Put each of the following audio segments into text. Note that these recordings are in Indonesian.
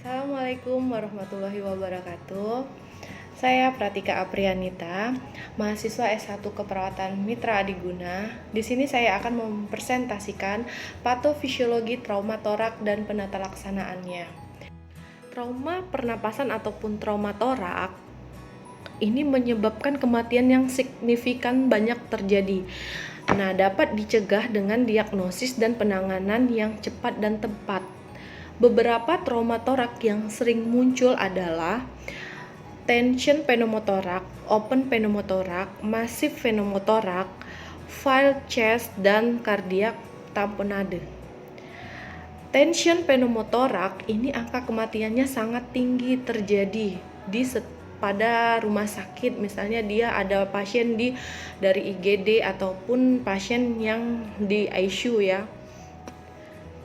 Assalamualaikum warahmatullahi wabarakatuh. Saya Pratika Aprianita, mahasiswa S1 Keperawatan Mitra Adiguna. Di sini saya akan mempresentasikan patofisiologi trauma torak dan penata laksanaannya. Trauma pernapasan ataupun trauma torak ini menyebabkan kematian yang signifikan banyak terjadi. Nah, dapat dicegah dengan diagnosis dan penanganan yang cepat dan tepat. Beberapa trauma torak yang sering muncul adalah tension pneumotorak, open pneumotorak, massive pneumotorak, file chest, dan cardiac tamponade. Tension pneumotorak ini angka kematiannya sangat tinggi terjadi pada rumah sakit. Misalnya dia ada pasien dari IGD ataupun pasien yang di ICU ya.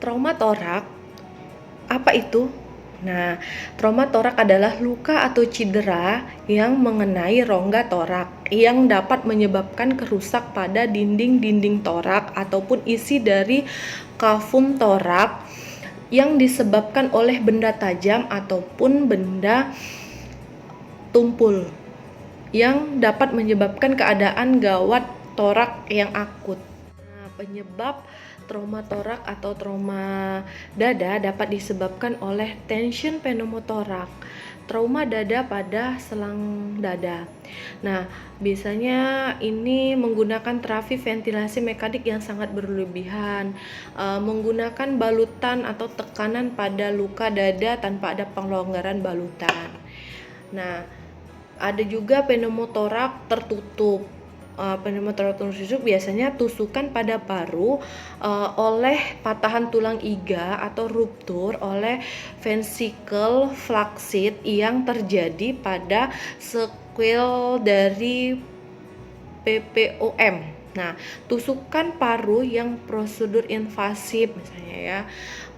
Trauma torak apa itu? Nah, trauma torak adalah luka atau cedera yang mengenai rongga torak yang dapat menyebabkan kerusak pada dinding-dinding torak ataupun isi dari kavum torak yang disebabkan oleh benda tajam ataupun benda tumpul yang dapat menyebabkan keadaan gawat torak yang akut. Nah, penyebab trauma torak atau trauma dada dapat disebabkan oleh tension pneumotorak, trauma dada pada selang dada. Nah, biasanya ini menggunakan terapi ventilasi mekanik yang sangat berlebihan, menggunakan balutan atau tekanan pada luka dada tanpa ada pelonggaran balutan. Nah, ada juga pneumotorak tertutup. Pneumotorak tertutup biasanya tusukan pada paru oleh patahan tulang iga atau ruptur oleh ventricle flaccid yang terjadi pada sequel dari PPOM. Nah, tusukan paru yang prosedur invasif misalnya ya.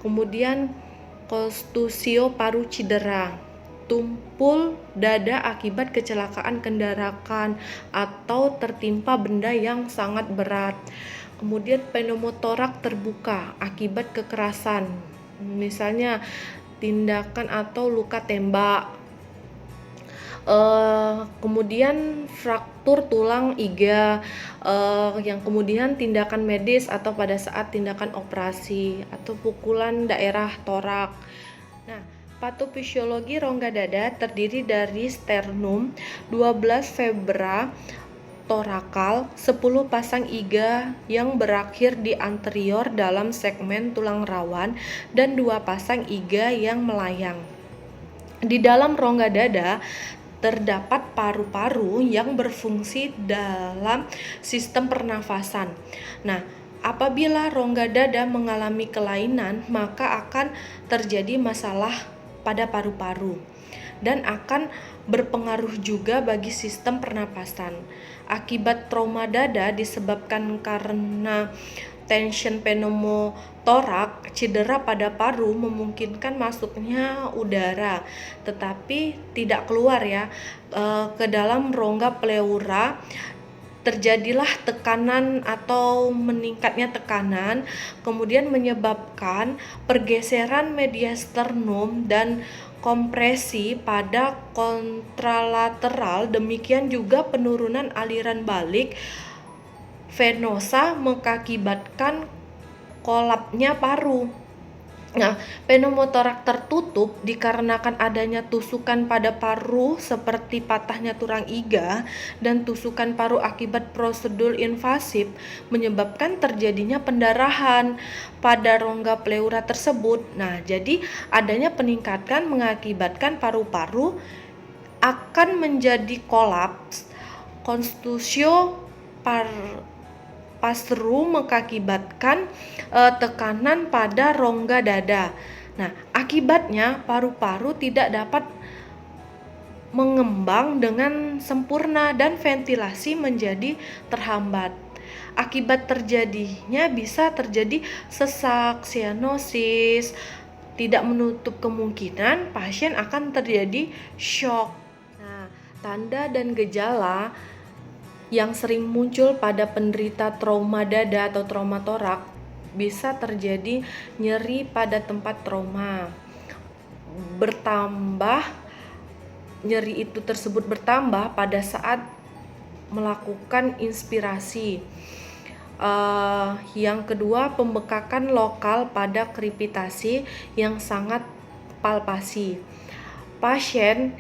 Kemudian kontusio paru cedera, tumpul dada akibat kecelakaan kendaraan atau tertimpa benda yang sangat berat. Kemudian pneumotorak terbuka akibat kekerasan, misalnya tindakan atau luka tembak. Kemudian fraktur tulang iga, yang kemudian tindakan medis atau pada saat tindakan operasi atau pukulan daerah torak. Nah, patofisiologi rongga dada terdiri dari sternum, 12 vertebra torakal, 10 pasang iga yang berakhir di anterior dalam segmen tulang rawan, dan 2 pasang iga yang melayang. Di dalam rongga dada terdapat paru-paru yang berfungsi dalam sistem pernafasan. Nah, apabila rongga dada mengalami kelainan, maka akan terjadi masalah pada paru-paru dan akan berpengaruh juga bagi sistem pernapasan. Akibat trauma dada disebabkan karena tension pneumotorak, cedera pada paru memungkinkan masuknya udara tetapi tidak keluar ya ke dalam rongga pleura. Terjadilah tekanan atau meningkatnya tekanan, kemudian menyebabkan pergeseran media sternum dan kompresi pada kontralateral. Demikian juga penurunan aliran balik venosa mengakibatkan kolapsnya paru. Nah, pneumotorak tertutup dikarenakan adanya tusukan pada paru seperti patahnya tulang iga dan tusukan paru akibat prosedur invasif menyebabkan terjadinya pendarahan pada rongga pleura tersebut. Nah, jadi adanya peningkatan mengakibatkan paru-paru akan menjadi kolaps. Kontusio pasru mengakibatkan tekanan pada rongga dada. Nah, akibatnya paru-paru tidak dapat mengembang dengan sempurna dan ventilasi menjadi terhambat. Akibat terjadinya bisa terjadi sesak, sianosis. Tidak menutup kemungkinan pasien akan terjadi shock. Nah, tanda dan gejala yang sering muncul pada penderita trauma dada atau trauma torak bisa terjadi nyeri pada tempat trauma, bertambah, nyeri itu tersebut bertambah pada saat melakukan inspirasi. Yang kedua, pembekakan lokal pada krepitasi yang sangat palpasi. Pasien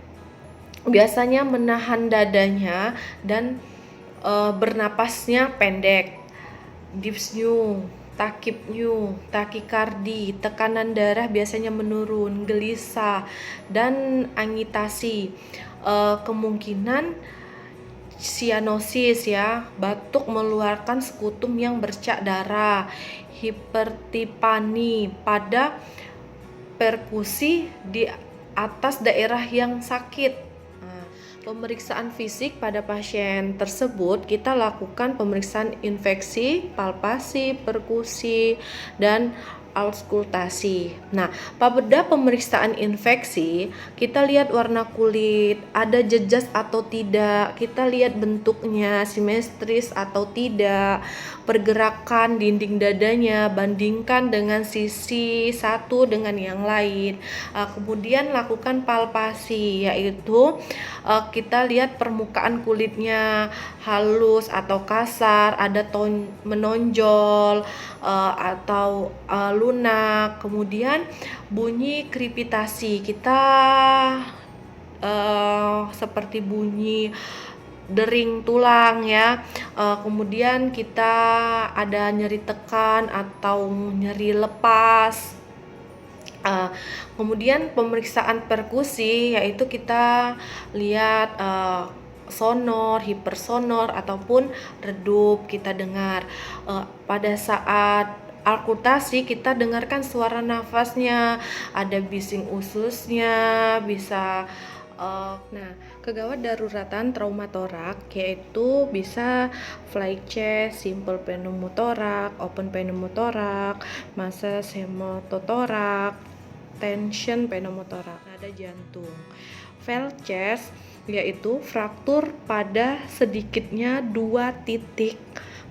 biasanya menahan dadanya dan bernapasnya pendek, dyspnea, takipneu, takikardi, tekanan darah biasanya menurun, gelisah, dan agitasi. Kemungkinan sianosis ya, batuk mengeluarkan sekutum yang bercak darah, hipertipani pada perkusi di atas daerah yang sakit. Pemeriksaan fisik pada pasien tersebut kita lakukan pemeriksaan infeksi, palpasi, perkusi, dan auskultasi. Nah, pada pemeriksaan infeksi kita lihat warna kulit, ada jejas atau tidak, kita lihat bentuknya simetris atau tidak, pergerakan dinding dadanya, bandingkan dengan sisi satu dengan yang lain. Kemudian lakukan palpasi, yaitu kita lihat permukaan kulitnya halus atau kasar, ada menonjol atau lunak. Kemudian bunyi krepitasi, kita seperti bunyi dering tulang ya. Kemudian kita ada nyeri tekan atau nyeri lepas. Kemudian pemeriksaan perkusi, yaitu kita lihat sonor, hipersonor ataupun redup kita dengar. Pada saat auskultasi kita dengarkan suara nafasnya, ada bising ususnya, bisa nah, kegawat daruratan traumatoraks yaitu bisa flying chest, simple pneumotoraks, open pneumotoraks, massage hemototoraks, tension pneumotoraks, nada jantung. Failed chest yaitu fraktur pada sedikitnya 2 titik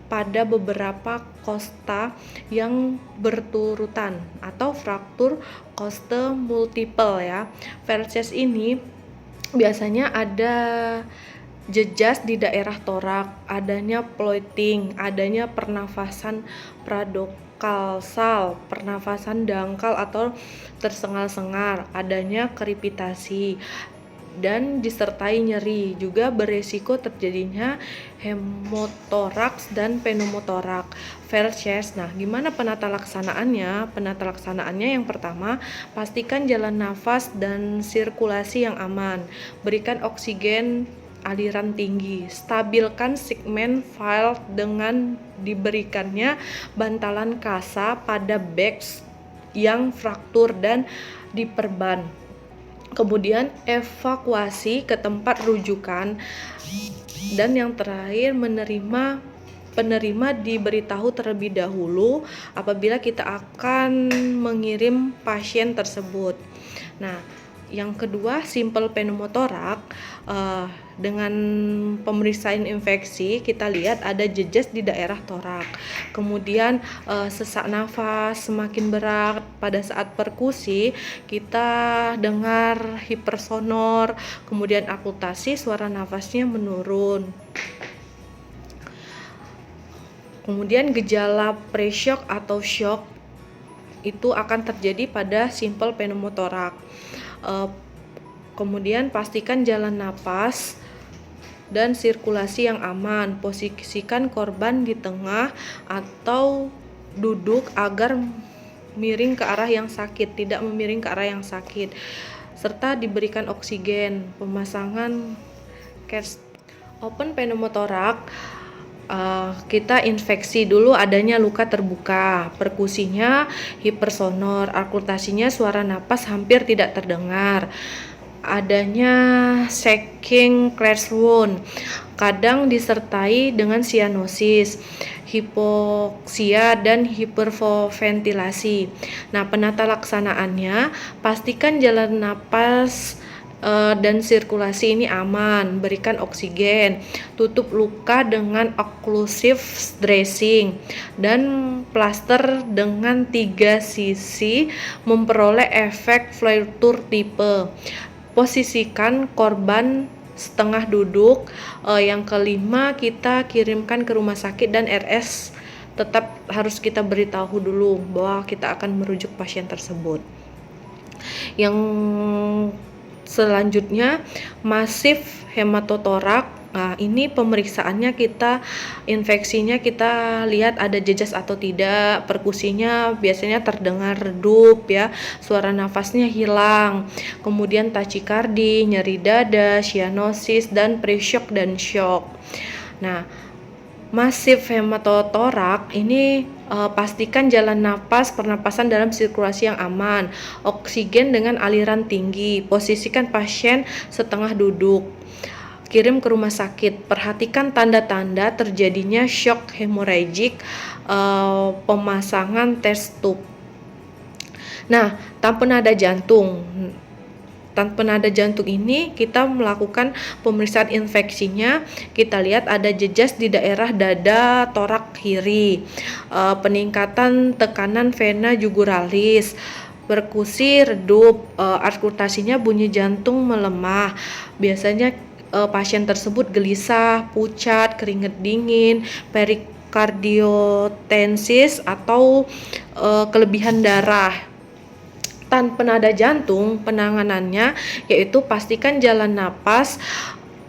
pada beberapa kosta yang berturutan atau fraktur koste multiple ya. Failed chest ini biasanya ada jejas di daerah torak, adanya floating, adanya pernafasan paradoksal, pernafasan dangkal atau tersengal-sengal, adanya krepitasi, dan disertai nyeri, juga beresiko terjadinya hemotoraks dan pneumotoraks. Failed chest. Nah, gimana penata laksanaannya? Penata laksanaannya yang pertama, pastikan jalan nafas dan sirkulasi yang aman. Berikan oksigen aliran tinggi. Stabilkan segmen valve dengan diberikannya bantalan kasa pada bags yang fraktur dan diperban. Kemudian evakuasi ke tempat rujukan, dan yang terakhir penerima diberitahu terlebih dahulu apabila kita akan mengirim pasien tersebut. Nah, yang kedua, simple pneumotoraks. Dengan pemeriksaan infeksi kita lihat ada jejas di daerah torak. Kemudian sesak nafas semakin berat. Pada saat perkusi kita dengar hipersonor. Kemudian auskultasi, suara nafasnya menurun. Kemudian gejala pre-shock atau shock itu akan terjadi pada simple pneumotoraks. Kemudian pastikan jalan napas dan sirkulasi yang aman. Posisikan korban di tengah atau duduk agar miring ke arah yang sakit, tidak memiring ke arah yang sakit, serta diberikan oksigen. Pemasangan cast. Open pneumotoraks, kita infeksi dulu, adanya luka terbuka, perkusinya hipersonor, auskultasinya suara napas hampir tidak terdengar, adanya shaking crash wound, kadang disertai dengan sianosis, hipoksia, dan hiperventilasi. Nah, penata laksanaannya, pastikan jalan napas dan sirkulasi ini aman, berikan oksigen, tutup luka dengan occlusive dressing dan plaster dengan 3 sisi memperoleh efek fleur tipe. Posisikan korban setengah duduk. Yang kelima, kita kirimkan ke rumah sakit dan RS tetap harus kita beritahu dulu bahwa kita akan merujuk pasien tersebut. Yang selanjutnya, masif hematotorak. Nah, ini pemeriksaannya infeksinya kita lihat ada jejas atau tidak, perkusinya biasanya terdengar redup ya, suara nafasnya hilang, kemudian tachikardi, nyeri dada, cyanosis, dan pre-shock dan shock. Nah, masif hematotorak ini pastikan jalan napas pernapasan dalam sirkulasi yang aman, oksigen dengan aliran tinggi, posisikan pasien setengah duduk, kirim ke rumah sakit, perhatikan tanda-tanda terjadinya shock hemorrhagic, pemasangan test tube. Nah, tanpa nada jantung. Tanpa nada jantung ini kita melakukan pemeriksaan infeksinya, kita lihat ada jejas di daerah dada torak kiri, peningkatan tekanan vena juguralis, perkusi redup, auskultasinya bunyi jantung melemah, biasanya pasien tersebut gelisah, pucat, keringat dingin, perikardiotensis atau kelebihan darah. Tanpa nada jantung, penanganannya yaitu pastikan jalan napas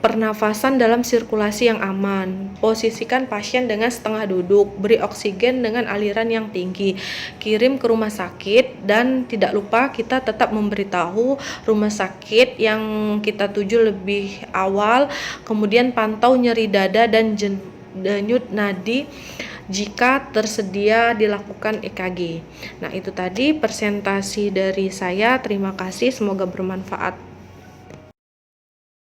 pernafasan dalam sirkulasi yang aman, posisikan pasien dengan setengah duduk, beri oksigen dengan aliran yang tinggi, kirim ke rumah sakit, dan tidak lupa kita tetap memberitahu rumah sakit yang kita tuju lebih awal, kemudian pantau nyeri dada dan denyut nadi jika tersedia dilakukan EKG. Nah, itu tadi presentasi dari saya. Terima kasih, semoga bermanfaat.